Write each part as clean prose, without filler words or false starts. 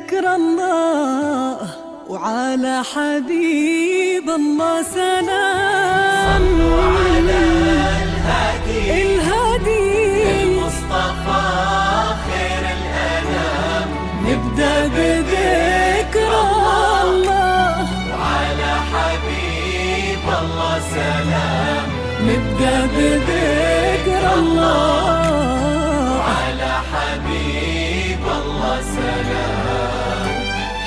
ذكر الله وعلى حبيب الله سلام. صلوا على الهادي المصطفى خير الأنام. نبدأ بذكر الله وعلى حبيب الله سلام. نبدأ بذكر الله وعلى حبيب الله سلام.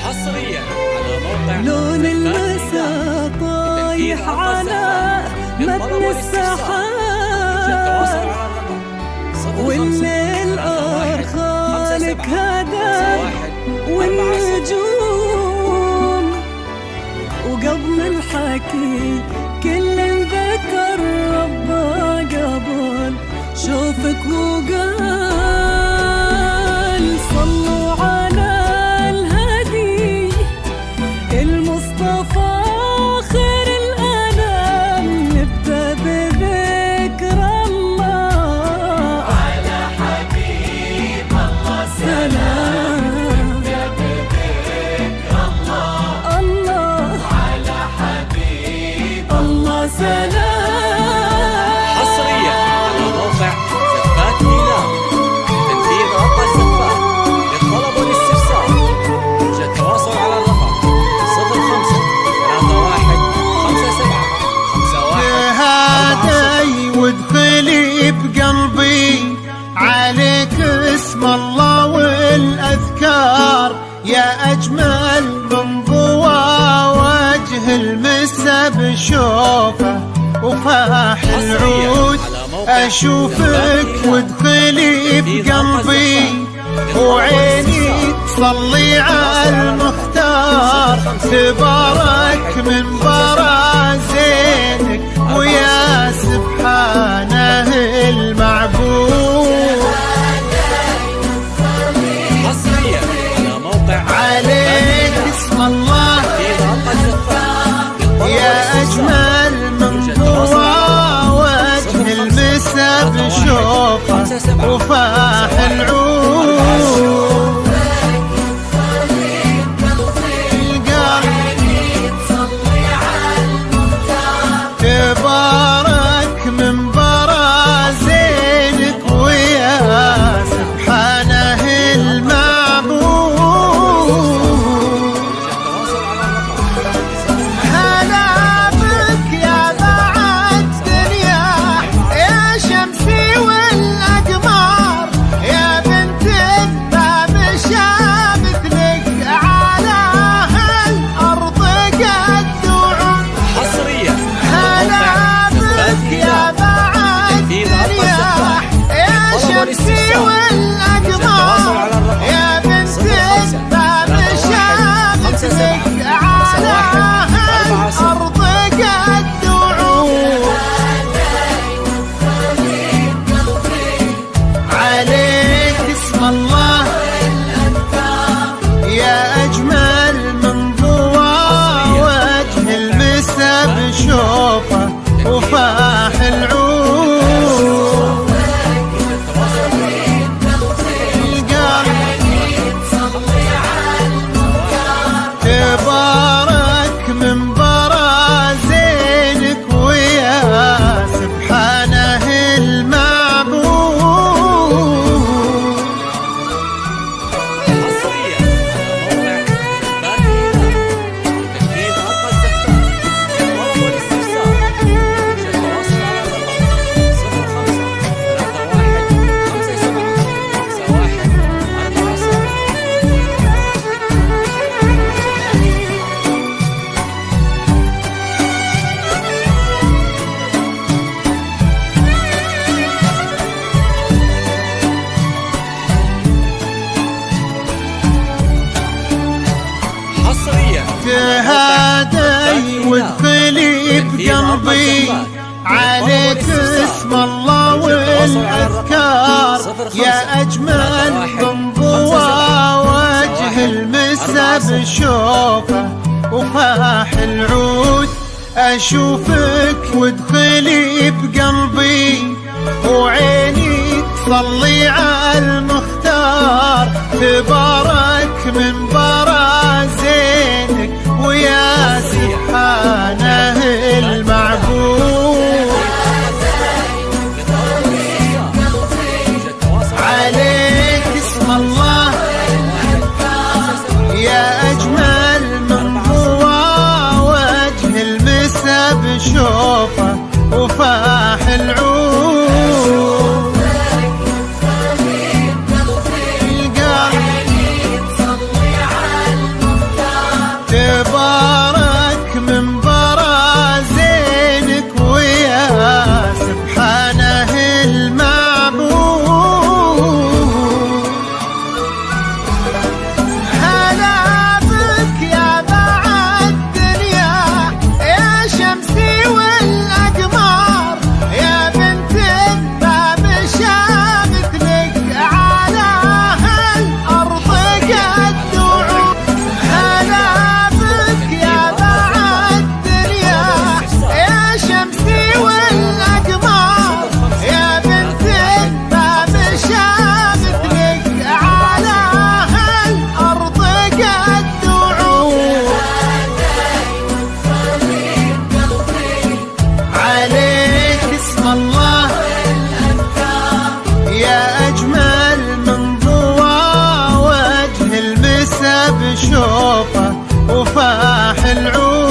حصريا على موقع لون المساء طايح على متن السحاب، والليل أرخالك هدى والنجوم، وقبل الحكي كل ذكر ربه قبل شوفك وقال. صلوا على الهادي المصطفى خير الأنام. نبدأ بذكر الله على حبيب الله سلام. نبدأ بذكر الله. الله على حبيب الله سلام. حصريا على موقع زفات ميلاد تنفيذ غطى الزفات. للطلب والاستفسار يرجى التواصل على الرقم 05 31 57 هادي وادخلي بقلبي عليك اسم الله والأذكار، يا أجمل من ضوى وجه المسا بشوفه وفاح العود. أشوفك وادخلي بقلبي وعيني تصلي على المختار، تبارك من برازينك ويا سبحانه المعبود. حصريا على موقع عليك اسم الله تنفيذ غطى الزفات. يا أجمل من ضوى وجه المسا بشوفه وفاح العود. تبارك من برازينك ويا سبحانه المعبود. هلا بك يا بعد دنيا يا شمسي والأقمار، يا بنت الباب شابت لك على هالأرض قد وعود. حصريا هلا بك يا بعد دنيا يا شمسي والأقمار، يا بنت الباب شابت لك على هالأرض قد وعود. عليك اسم الله يا أجمل من ضوى وجه المسا بشوفه وفاح العود. تبارك من برازينك ويا سبحانه المعبود. حصريا على موقع زفات ميلاد تنفيذ غطى الزفات. للطلب والاستفسار يرجى التواصل على الرقم 05 تهادي وادخلي بقلبي عليك اسم الله والأذكار، يا أجمل من ضوى وجه المسا بشوفه وفاح العود. أشوفك وادخلي بقلبي وعيني تصلي على المختار، تبارك من برازينك ويا سبحانه المعبود. عليك اسم الله يا أجمل من ضوى وجه المسا بشوفه وفاح العود. تبارك من برازينك ويا سبحانه المعبود. هلا بك يا بعد الدنيا يا شمسي والأقمار، يا بنت الباب شابت لك على هالأرض قد وعود. هلا بك يا بعد الدنيا يا شمسي والأقمار، يا بنت الباب شابت لك على هالأرض قد وعود. عليك اسم الله يا أجمل من ضوى وجه المسا بشوفه وفاح العود.